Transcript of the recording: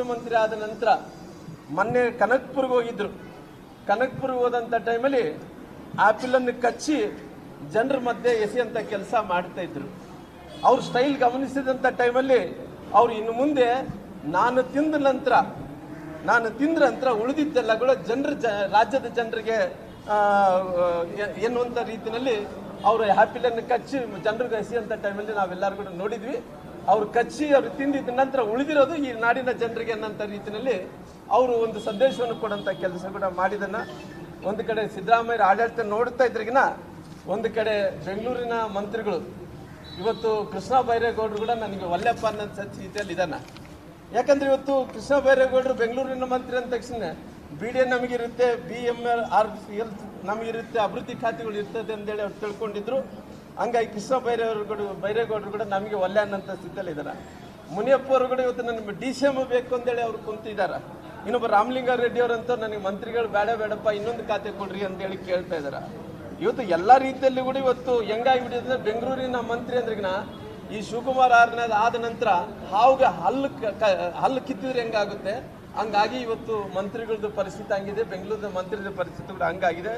ಮುಖ್ಯಮಂತ್ರಿ ಆದ ನಂತರ ಮೊನ್ನೆ ಕನಕಪುರ್ಗೆ ಹೋಗಿದ್ರು. ಕನಕಪುರ್ಗೆ ಹೋದಂಥ ಟೈಮಲ್ಲಿ ಆ್ಯಪಲನ್ನು ಕಚ್ಚಿ ಜನರ ಮಧ್ಯೆ ಎಸೆಯಂಥ ಕೆಲಸ ಮಾಡ್ತಾ ಇದ್ರು. ಅವ್ರ ಸ್ಟೈಲ್ ಗಮನಿಸಿದಂಥ ಟೈಮಲ್ಲಿ ಅವ್ರು ಇನ್ನು ಮುಂದೆ ನಾನು ತಿಂದ್ರ ನಂತರ ಉಳಿದಿದ್ದೆಲ್ಲ ಕೂಡ ರಾಜ್ಯದ ಜನರಿಗೆ ಎನ್ನುವಂಥ ರೀತಿಯಲ್ಲಿ ಅವರು ಆ್ಯಪಲನ್ನು ಕಚ್ಚಿ ಜನರಿಗೆ ಎಸೆಯಂಥ ಟೈಮಲ್ಲಿ ನಾವೆಲ್ಲರೂ ಕೂಡ ನೋಡಿದ್ವಿ. ಅವ್ರು ಕಚ್ಚಿ ಅವ್ರು ತಿಂದಿದ್ದ ನಂತರ ಉಳಿದಿರೋದು ಈ ನಾಡಿನ ಜನರಿಗೆ ಅನ್ನೋಂಥ ರೀತಿಯಲ್ಲಿ ಅವರು ಒಂದು ಸಂದೇಶವನ್ನು ಕೊಡೋಂಥ ಕೆಲಸ ಕೂಡ ಮಾಡಿದನ್ನ. ಒಂದು ಕಡೆ ಸಿದ್ದರಾಮಯ್ಯ ಆಡಳಿತ ನೋಡ್ತಾ ಇದ್ರಿಗಿನ ಒಂದು ಕಡೆ ಬೆಂಗಳೂರಿನ ಮಂತ್ರಿಗಳು ಇವತ್ತು ಕೃಷ್ಣ ಬೈರೇಗೌಡರು ಕೂಡ ನನಗೆ ಒಲ್ಲೆಪ್ಪ ಅನ್ನೋ ರೀತಿಯಲ್ಲಿ ಇದ್ದಾನ. ಯಾಕಂದ್ರೆ ಇವತ್ತು ಕೃಷ್ಣ ಬೈರೇಗೌಡರು ಬೆಂಗಳೂರಿನ ಮಂತ್ರಿ ಅಂದ ತಕ್ಷಣ BDN ನಮಗಿರುತ್ತೆ, BMRCL ನಮಗಿರುತ್ತೆ, ಅಭಿವೃದ್ಧಿ ಖಾತೆಗಳು ಇರ್ತದೆ ಅಂತೇಳಿ ಅವ್ರು ತಿಳ್ಕೊಂಡಿದ್ರು. ಹಂಗಾಗಿ ಕೃಷ್ಣ ಬೈರೇಗೌಡರು ಕೂಡ ನಮಗೆ ಒಲ್ಲೆ ಅನ್ನೋಂಥ ಸ್ಥಿತಿಯಲ್ಲಿ ಇದ್ದಾರೆ. ಮುನಿಯಪ್ಪ ಅವರು ಕೂಡ ಇವತ್ತು ನನಗೆ DCM ಬೇಕು ಅಂತೇಳಿ ಅವ್ರು ಕುಂತಿದ್ದಾರೆ. ಇನ್ನೊಬ್ಬ ರಾಮಲಿಂಗಾರೆಡ್ಡಿ ಅವರಂತೂ ನನಗೆ ಮಂತ್ರಿಗಳು ಬೇಡಪ್ಪ ಇನ್ನೊಂದು ಖಾತೆ ಕೊಡ್ರಿ ಅಂತೇಳಿ ಕೇಳ್ತಾ ಇದ್ದಾರೆ. ಇವತ್ತು ಎಲ್ಲ ರೀತಿಯಲ್ಲಿ ಕೂಡ ಇವತ್ತು ಹೆಂಗಾಗಿಬಿಟ್ಟಿದ್ರೆ ಬೆಂಗಳೂರಿನ ಮಂತ್ರಿ ಅಂದ್ರಿಗಿನ ಈ ಶಿವಕುಮಾರ್ ಆದ ನಂತರ ಹಾವುಗೆ ಹಲ್ಲು ಕಿತ್ತಿದ್ರೆ ಹೆಂಗಾಗುತ್ತೆ ಹಂಗಾಗಿ ಇವತ್ತು ಮಂತ್ರಿಗಳದ್ದು ಪರಿಸ್ಥಿತಿ ಹಂಗಿದೆ, ಬೆಂಗಳೂರಿನ ಮಂತ್ರಿಗಳ ಪರಿಸ್ಥಿತಿ ಕೂಡ ಹಂಗಾಗಿದೆ.